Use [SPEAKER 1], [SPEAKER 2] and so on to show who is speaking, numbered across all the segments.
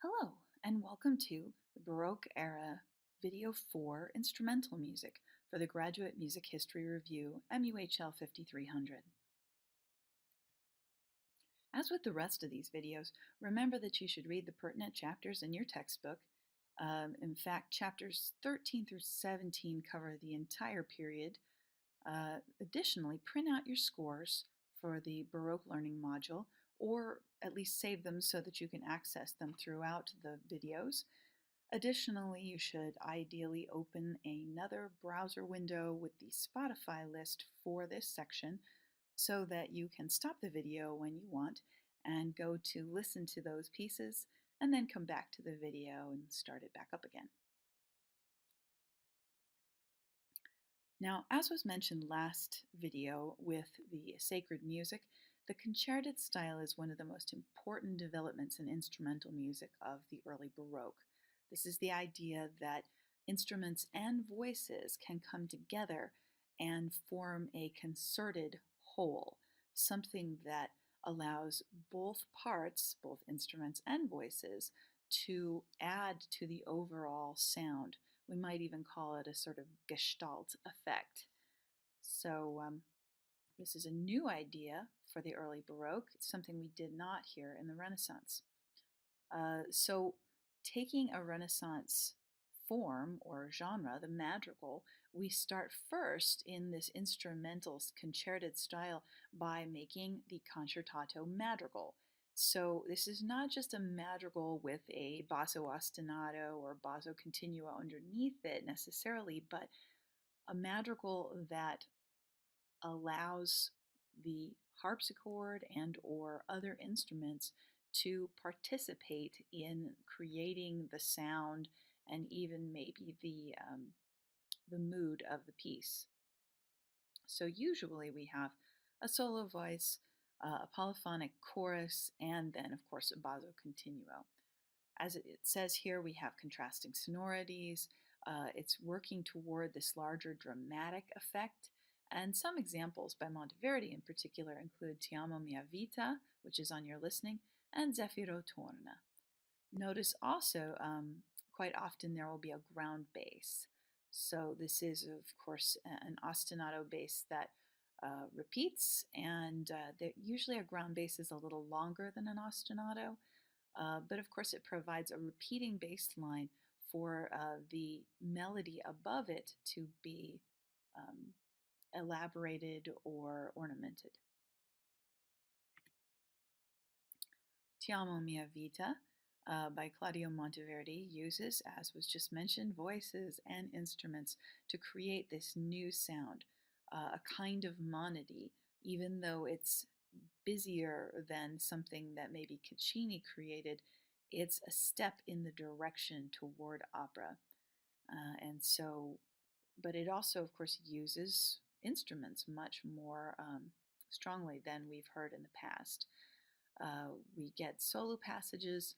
[SPEAKER 1] Hello, and welcome to the Baroque era Video 4 instrumental music for the Graduate Music History Review MUHL 5300. As with the rest of these videos, remember that you should read the pertinent chapters in your textbook. In fact, chapters 13 through 17 cover the entire period. Additionally, print out your scores for the Baroque Learning module, or at least save them so that you can access them throughout the videos. Additionally, you should ideally open another browser window with the Spotify list for this section so that you can stop the video when you want and go to listen to those pieces and then come back to the video and start it back up again. Now, as was mentioned last video with the sacred music, the concerted style is one of the most important developments in instrumental music of the early Baroque. This is the idea that instruments and voices can come together and form a concerted whole, something that allows both parts, both instruments and voices, to add to the overall sound. We might even call it a sort of gestalt effect. So, this is a new idea for the early Baroque. It's something we did not hear in the Renaissance. So, taking a Renaissance form or genre, the madrigal, we start first in this instrumental concerted style by making the concertato madrigal. So this is not just a madrigal with a basso ostinato or basso continuo underneath it necessarily, but a madrigal that allows the harpsichord and or other instruments to participate in creating the sound and even maybe the mood of the piece. So usually we have a solo voice, a polyphonic chorus, and then of course a basso continuo. As it says here, we have contrasting sonorities. It's working toward this larger dramatic effect. And some examples by Monteverdi in particular include Ti amo mia vita, which is on your listening, and Zeffiro torna. Notice also, quite often there will be a ground bass. So this is, of course, an ostinato bass that repeats, and usually a ground bass is a little longer than an ostinato. But of course, it provides a repeating bass line for the melody above it to be um, elaborated or ornamented. Ti amo mia vita by Claudio Monteverdi uses, as was just mentioned, voices and instruments to create this new sound, a kind of monody, even though it's busier than something that maybe Caccini created. It's a step in the direction toward opera. And so, but it also, of course, uses instruments much more strongly than we've heard in the past. We get solo passages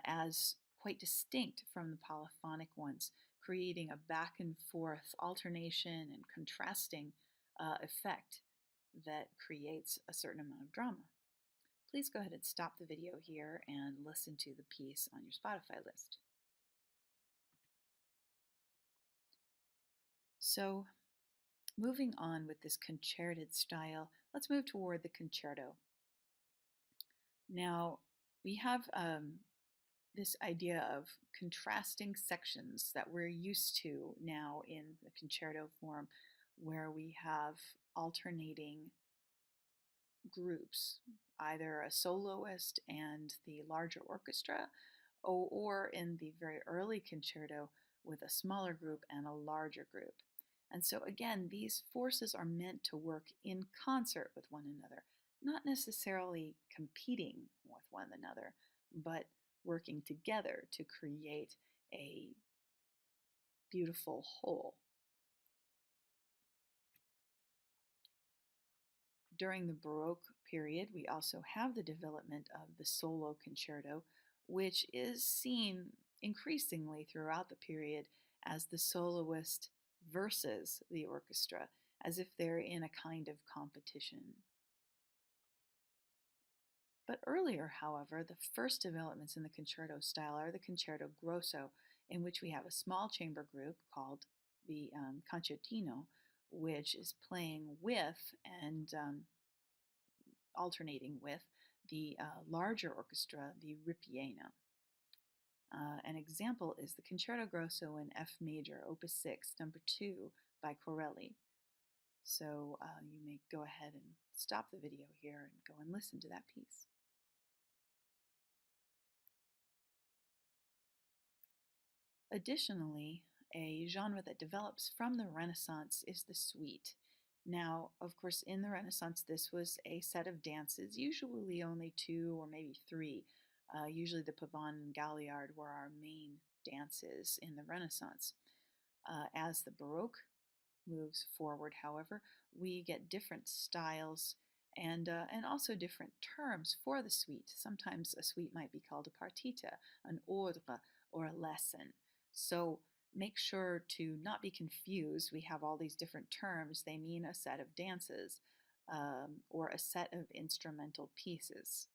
[SPEAKER 1] as quite distinct from the polyphonic ones, creating a back and forth alternation and contrasting effect that creates a certain amount of drama. Please go ahead and stop the video here and listen to the piece on your Spotify list. So, moving on with this concerted style, let's move toward the concerto. Now, we have this idea of contrasting sections that we're used to now in the concerto form, where we have alternating groups, either a soloist and the larger orchestra, or in the very early concerto with a smaller group and a larger group. And so, again, these forces are meant to work in concert with one another, not necessarily competing with one another, but working together to create a beautiful whole. During the Baroque period, we also have the development of the solo concerto, which is seen increasingly throughout the period as the soloist versus the orchestra, as if they're in a kind of competition. But earlier, however, the first developments in the concerto style are the concerto grosso, in which we have a small chamber group called the concertino, which is playing with and alternating with the larger orchestra, the ripieno. An example is the Concerto Grosso in F major, Opus 6, number 2 by Corelli. So you may go ahead and stop the video here and go and listen to that piece. Additionally, a genre that develops from the Renaissance is the suite. Now, of course, in the Renaissance, this was a set of dances, usually only two or maybe three. Usually the Pavane and Galliard were our main dances in the Renaissance. As the Baroque moves forward, however, we get different styles and also different terms for the suite. Sometimes a suite might be called a partita, an ordre, or a lesson. So make sure to not be confused. We have all these different terms. They mean a set of dances or a set of instrumental pieces.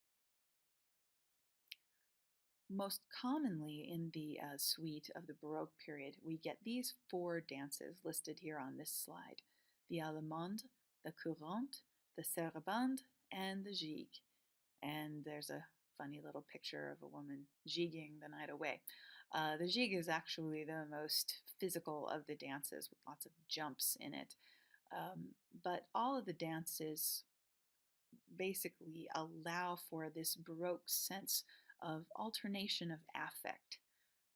[SPEAKER 1] Most commonly in the suite of the Baroque period, we get these four dances listed here on this slide: the allemande, the courante, the sarabande, and the gigue. And there's a funny little picture of a woman jigging the night away. The gigue is actually the most physical of the dances with lots of jumps in it. But all of the dances basically allow for this Baroque sense of alternation of affect.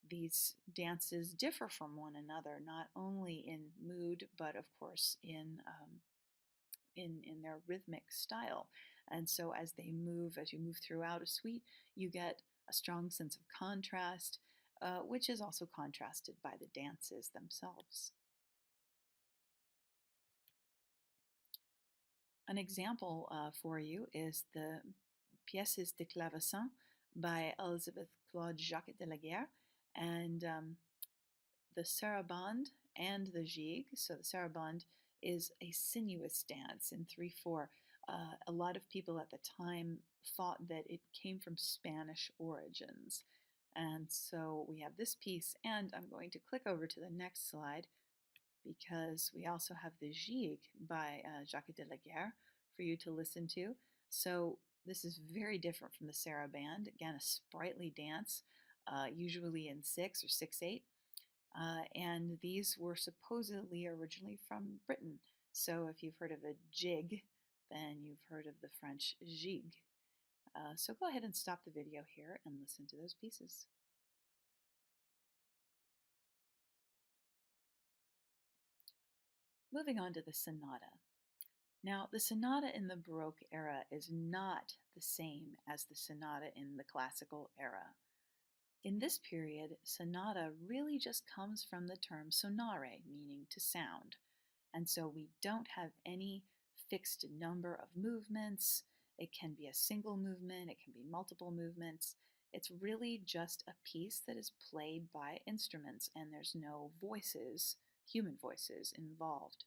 [SPEAKER 1] These dances differ from one another, not only in mood, but of course in their rhythmic style. And so as you move throughout a suite, you get a strong sense of contrast, which is also contrasted by the dances themselves. An example for you is the Pièces de Clavecin by Elizabeth Claude Jacques de la Guerre, and the sarabande and the gigue. So the sarabande is a sinuous dance in 3/4. A lot of people at the time thought that it came from Spanish origins. And so we have this piece, and I'm going to click over to the next slide because we also have the gigue by Jacques de la Guerre for you to listen to. So this is very different from the sarabande. Again, a sprightly dance, usually in 6 or 6/8. And these were supposedly originally from Britain. So if you've heard of a jig, then you've heard of the French gigue. So go ahead and stop the video here and listen to those pieces. Moving on to the sonata. Now, the sonata in the Baroque era is not the same as the sonata in the classical era. In this period, sonata really just comes from the term sonare, meaning to sound. And so we don't have any fixed number of movements. It can be a single movement, it can be multiple movements. It's really just a piece that is played by instruments, and there's no voices, human voices, involved.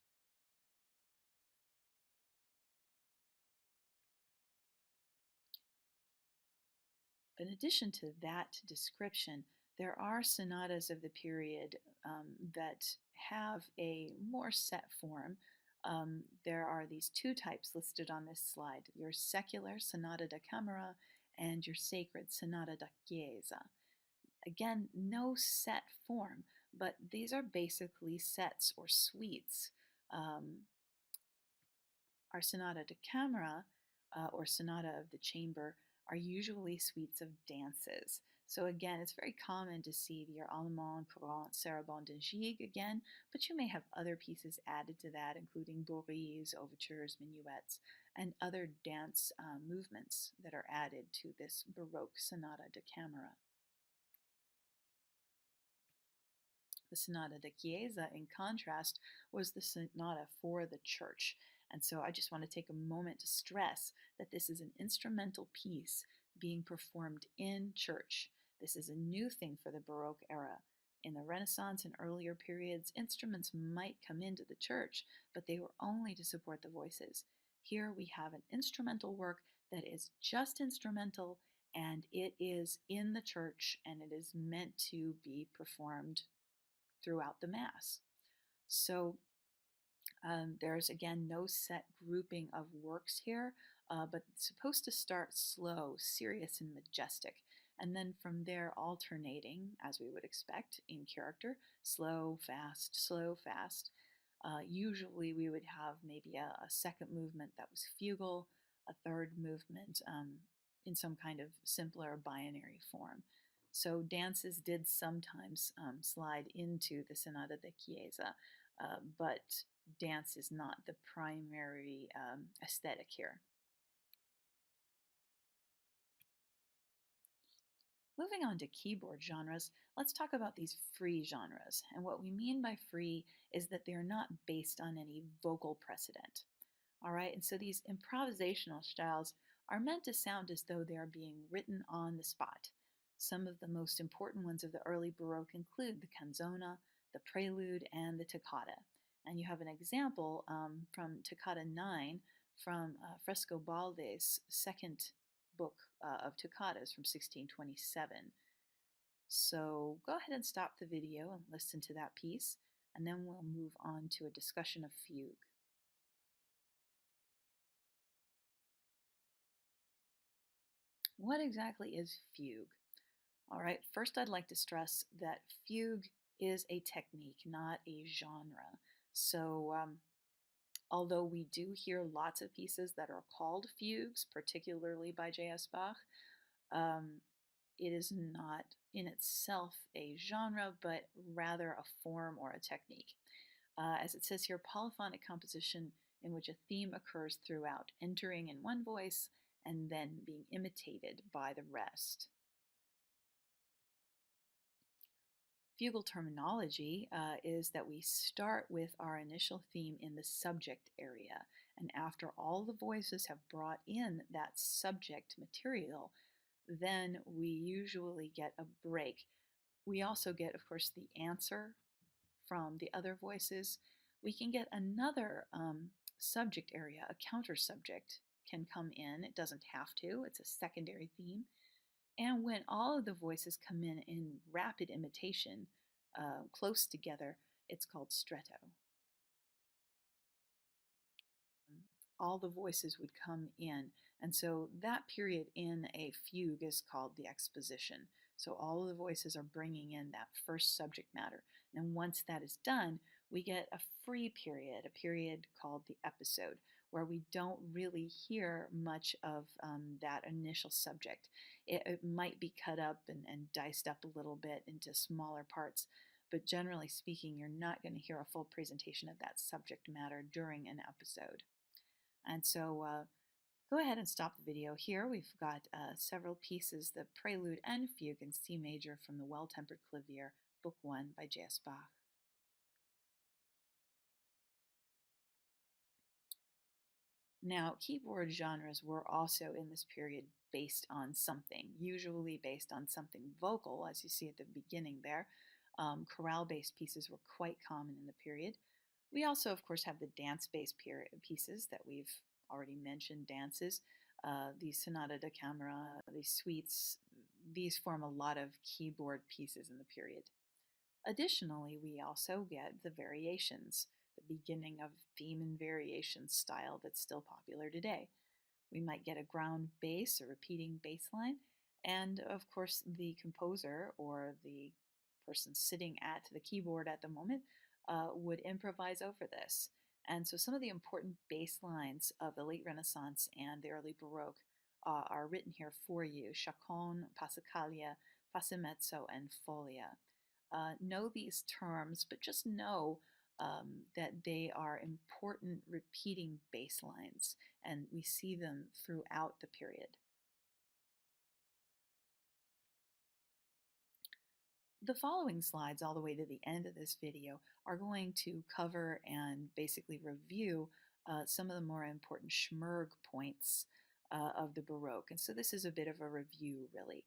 [SPEAKER 1] In addition to that description, there are sonatas of the period that have a more set form. There are these two types listed on this slide: your secular sonata da camera and your sacred sonata da chiesa. Again, no set form, but these are basically sets or suites. Um, our sonata da camera or sonata of the chamber are usually suites of dances. So again, it's very common to see your allemande, courante, sarabande, and gigue again, but you may have other pieces added to that, including bourries, overtures, minuets, and other dance movements that are added to this Baroque sonata da camera. The Sonata da Chiesa, in contrast, was the sonata for the church. And so I just want to take a moment to stress that this is an instrumental piece being performed in church. This is a new thing for the Baroque era. In the Renaissance and earlier periods, instruments might come into the church, but they were only to support the voices. Here we have an instrumental work that is just instrumental and it is in the church and it is meant to be performed throughout the Mass. So there's again no set grouping of works here, but it's supposed to start slow, serious, and majestic. And then from there, alternating, as we would expect in character, slow, fast, slow, fast. Usually, we would have maybe a second movement that was fugal, a third movement in some kind of simpler binary form. So, dances did sometimes slide into the Sonata da Chiesa, but dance is not the primary aesthetic here. Moving on to keyboard genres, let's talk about these free genres. And what we mean by free is that they're not based on any vocal precedent. All right, and so these improvisational styles are meant to sound as though they are being written on the spot. Some of the most important ones of the early Baroque include the canzona, the prelude, and the toccata. And you have an example from Toccata 9 from Frescobaldi's second book of toccatas from 1627. So go ahead and stop the video and listen to that piece, and then we'll move on to a discussion of fugue. What exactly is fugue? All right, first I'd like to stress that fugue is a technique, not a genre. So, although we do hear lots of pieces that are called fugues, particularly by J.S. Bach, um, it is not in itself a genre, but rather a form or a technique. As it says here, polyphonic composition in which a theme occurs throughout, entering in one voice and then being imitated by the rest. Fugal terminology is that we start with our initial theme in the subject area, and after all the voices have brought in that subject material, then we usually get a break. We also get, of course, the answer from the other voices. We can get another subject area, a counter subject can come in. It doesn't have to, it's a secondary theme. And when all of the voices come in rapid imitation, close together, it's called stretto. All the voices would come in. And so that period in a fugue is called the exposition. So all of the voices are bringing in that first subject matter. And once that is done, we get a free period, a period called the episode, where we don't really hear much of that initial subject. It might be cut up and diced up a little bit into smaller parts, but generally speaking, you're not going to hear a full presentation of that subject matter during an episode. And so go ahead and stop the video here. We've got several pieces, the Prelude and Fugue in C major from the Well-Tempered Clavier, Book 1 by J.S. Bach. Now, keyboard genres were also in this period based on something, usually based on something vocal, as you see at the beginning there. Chorale-based pieces were quite common in the period. We also, of course, have the dance-based pieces that we've already mentioned, dances. These sonata da camera, these suites, these form a lot of keyboard pieces in the period. Additionally, we also get the variations, the beginning of theme and variation style that's still popular today. We might get a ground bass, a repeating bass line, and of course, the composer or the person sitting at the keyboard at the moment would improvise over this. And so, some of the important bass lines of the late Renaissance and the early Baroque are written here for you: chaconne, passacaglia, passamezzo, and folia. Know these terms, but just know that they are important repeating bass lines, and we see them throughout the period. The following slides, all the way to the end of this video, are going to cover and basically review some of the more important schmerg points of the Baroque. And so this is a bit of a review, really.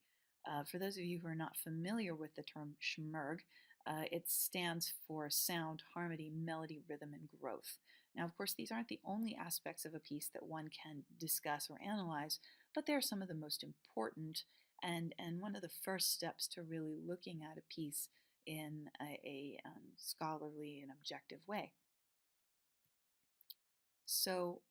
[SPEAKER 1] For those of you who are not familiar with the term schmerg, It stands for sound, harmony, melody, rhythm, and growth. Now, of course, these aren't the only aspects of a piece that one can discuss or analyze, but they're some of the most important and one of the first steps to really looking at a piece in a scholarly and objective way. So,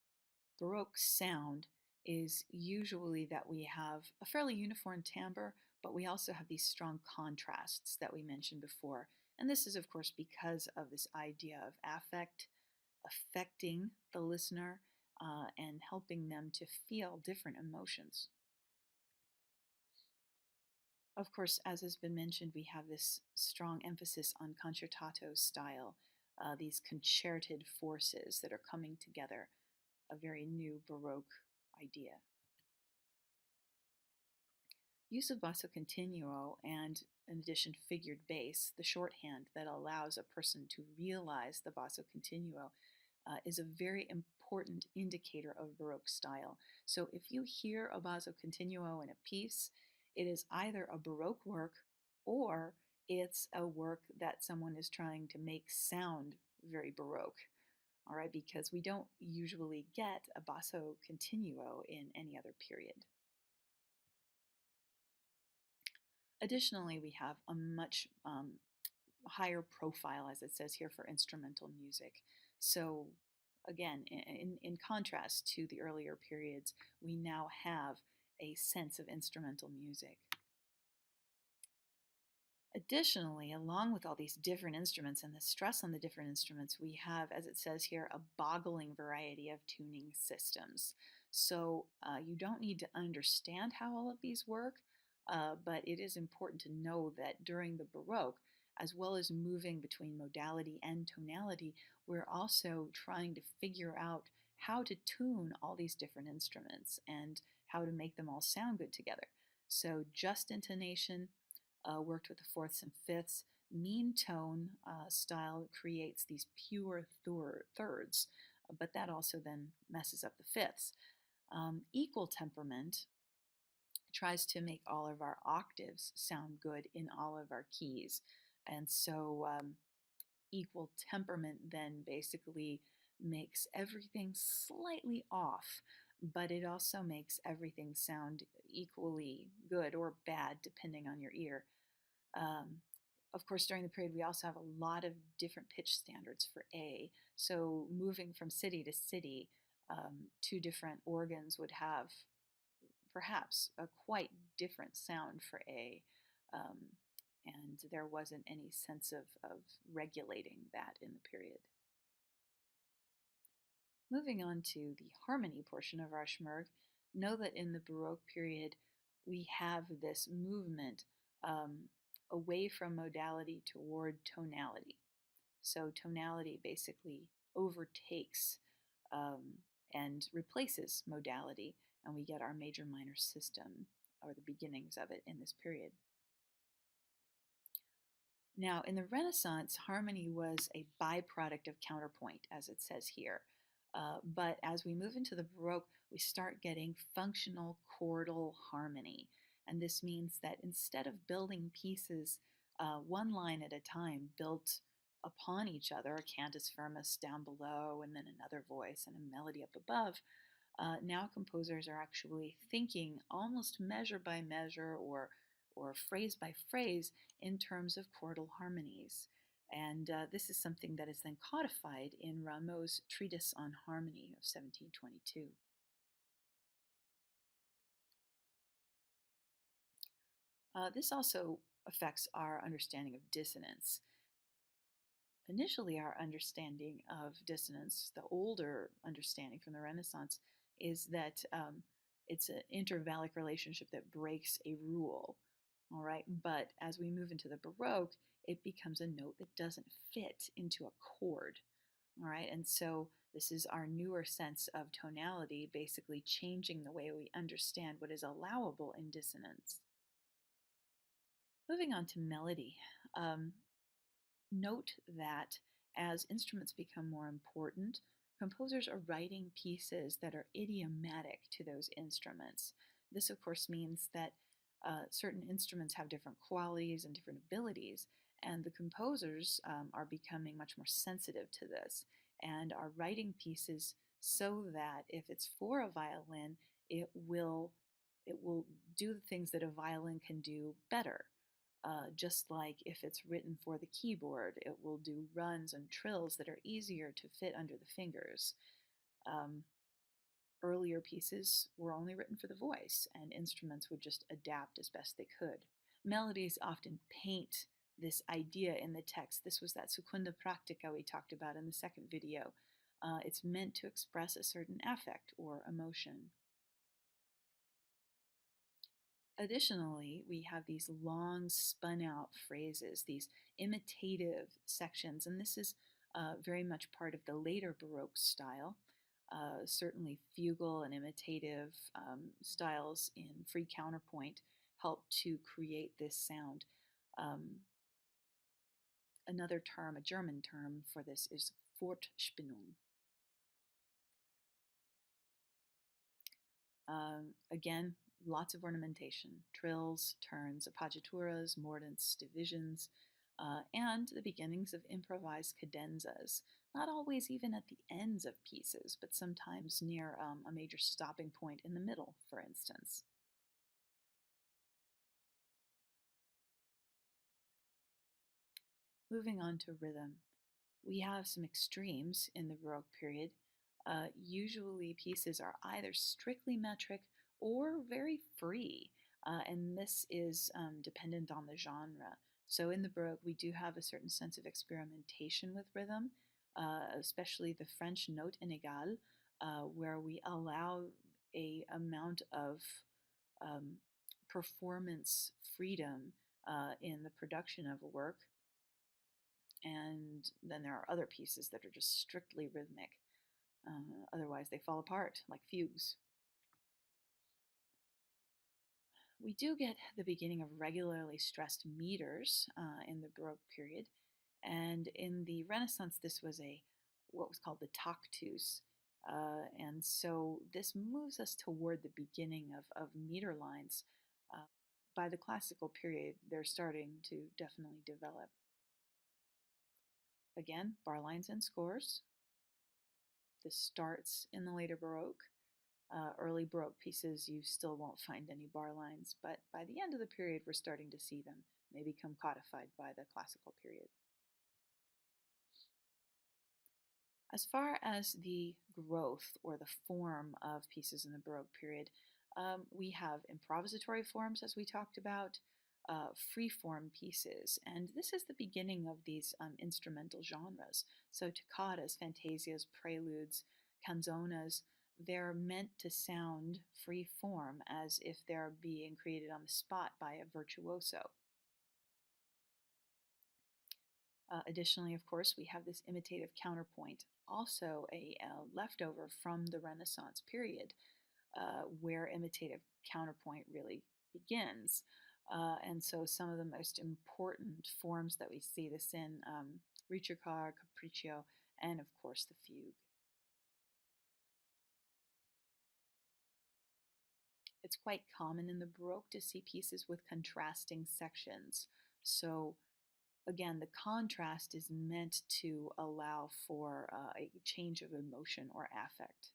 [SPEAKER 1] Baroque sound is usually that we have a fairly uniform timbre, but we also have these strong contrasts that we mentioned before. And this is, of course, because of this idea of affect, affecting the listener, and helping them to feel different emotions. Of course, as has been mentioned, we have this strong emphasis on concertato style, these concerted forces that are coming together, a very new Baroque idea. Use of basso continuo and, in addition, figured bass, the shorthand that allows a person to realize the basso continuo, is a very important indicator of Baroque style. So if you hear a basso continuo in a piece, it is either a Baroque work or it's a work that someone is trying to make sound very Baroque. All right, because we don't usually get a basso continuo in any other period. Additionally, we have a much higher profile, as it says here, for instrumental music. So, again, in contrast to the earlier periods, we now have a sense of instrumental music. Additionally, along with all these different instruments and the stress on the different instruments, we have, as it says here, a boggling variety of tuning systems. So you don't need to understand how all of these work, but it is important to know that during the Baroque, as well as moving between modality and tonality, we're also trying to figure out how to tune all these different instruments and how to make them all sound good together. So just intonation, worked with the fourths and fifths. Mean tone style creates these pure thirds, but that also then messes up the fifths. Equal temperament tries to make all of our octaves sound good in all of our keys. And so equal temperament then basically makes everything slightly off, but it also makes everything sound equally good or bad depending on your ear. Um, of course, during the period, we also have a lot of different pitch standards for A. So, moving from city to city, two different organs would have perhaps a quite different sound for A. Um, and there wasn't any sense of regulating that in the period. Moving on to the harmony portion of our Schmerg, know that in the Baroque period we have this movement away from modality toward tonality. So tonality basically overtakes and replaces modality, and we get our major minor system, or the beginnings of it, in this period. Now, in the Renaissance, harmony was a byproduct of counterpoint, as it says here. But as we move into the Baroque, we start getting functional chordal harmony. And this means that instead of building pieces one line at a time, built upon each other, a cantus firmus down below, and then another voice and a melody up above, now composers are actually thinking almost measure by measure or phrase by phrase in terms of chordal harmonies. And this is something that is then codified in Rameau's Treatise on Harmony of 1722. This also affects our understanding of dissonance. Initially, our understanding of dissonance, the older understanding from the Renaissance, is that it's an intervallic relationship that breaks a rule. All right, but as we move into the Baroque, it becomes a note that doesn't fit into a chord. All right, and so this is our newer sense of tonality, basically changing the way we understand what is allowable in dissonance. Moving on to melody. Note that as instruments become more important, composers are writing pieces that are idiomatic to those instruments. This, of course, means that certain instruments have different qualities and different abilities, And the composers are becoming much more sensitive to this and are writing pieces so that if it's for a violin, it will it will do the things that a violin can do better. Just like if it's written for the keyboard, it will do runs and trills that are easier to fit under the fingers. Um, Earlier pieces were only written for the voice, and instruments would just adapt as best they could. Melodies often paint this idea in the text. This was that secunda practica we talked about in the second video. It's meant to express a certain affect or emotion. Additionally, we have these long spun out phrases, these imitative sections, and this is very much part of the later Baroque style. Certainly, fugal and imitative styles in free counterpoint help to create this sound. Um, Another term, a German term for this, is Fortspinnung. Again, lots of ornamentation, trills, turns, appoggiaturas, mordents, divisions, and the beginnings of improvised cadenzas. Not always even at the ends of pieces, but sometimes near a major stopping point in the middle, for instance. Moving on to rhythm. We have some extremes in the Baroque period. Usually, pieces are either strictly metric or very free, and this is dependent on the genre. So, in the Baroque, we do have a certain sense of experimentation with rhythm, especially the French note inégale, where we allow a amount of um, performance freedom in the production of a work, and then there are other pieces that are just strictly rhythmic. Otherwise, they fall apart like fugues. We do get the beginning of regularly stressed meters in the Baroque period, and in the Renaissance, this was a what was called the tactus. And so this moves us toward the beginning of meter lines. Uh, by the classical period, they're starting to definitely develop. Again, bar lines and scores. This starts in the later Baroque. Early Baroque pieces, you still won't find any bar lines, but by the end of the period, we're starting to see them. They become codified by the classical period. As far as the growth or the form of pieces in the Baroque period, we have improvisatory forms, as we talked about, free form pieces, and this is the beginning of these instrumental genres. So, toccatas, fantasias, preludes, canzonas, they're meant to sound free form as if they're being created on the spot by a virtuoso. Additionally, of course, we have this imitative counterpoint, also a leftover from the Renaissance period, where imitative counterpoint really begins. And so, some of the most important forms that we see this in Ricercar, Capriccio, and of course the fugue. It's quite common in the Baroque to see pieces with contrasting sections. So, again, the contrast is meant to allow for a change of emotion or affect.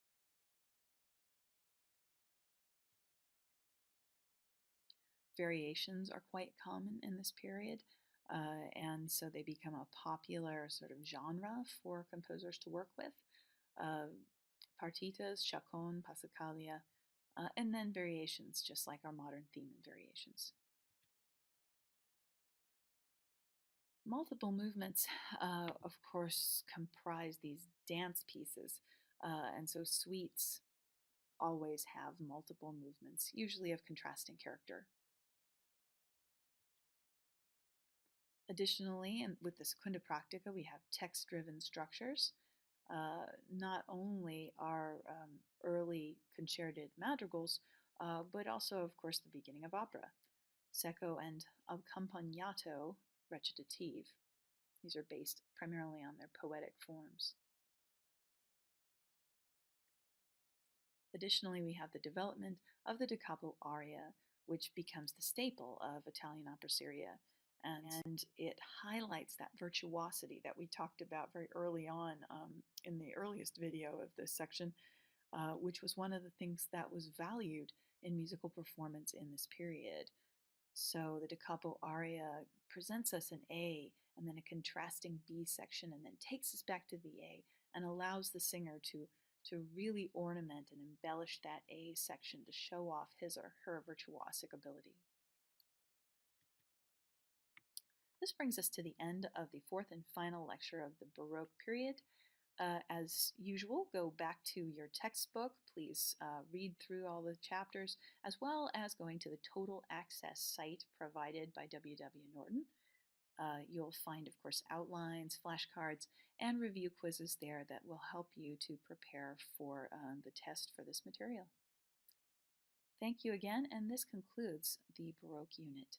[SPEAKER 1] Variations are quite common in this period, and so they become a popular sort of genre for composers to work with. Uh, Partitas, chaconne, passacaglia, and then variations, just like our modern theme and variations. Multiple movements, of course, comprise these dance pieces, and so suites always have multiple movements, usually of contrasting character. Additionally, and with the Secunda Practica, we have text driven structures. Not only our early concerted madrigals, but also, of course, the beginning of opera, secco and accompagnato recitative. These are based primarily on their poetic forms. Additionally, we have the development of the da capo aria, which becomes the staple of Italian opera seria. and it highlights that virtuosity that we talked about very early on in the earliest video of this section, which was one of the things that was valued in musical performance in this period. So the da capo aria presents us an A and then a contrasting B section, and then takes us back to the A and allows the singer to really ornament and embellish that A section to show off his or her virtuosic ability. This brings us to the end of the fourth and final lecture of the Baroque period. As usual, go back to your textbook. Please read through all the chapters, as well as going to the Total Access site provided by W.W. Norton. You'll find, of course, outlines, flashcards, and review quizzes there that will help you to prepare for the test for this material. Thank you again, and this concludes the Baroque unit.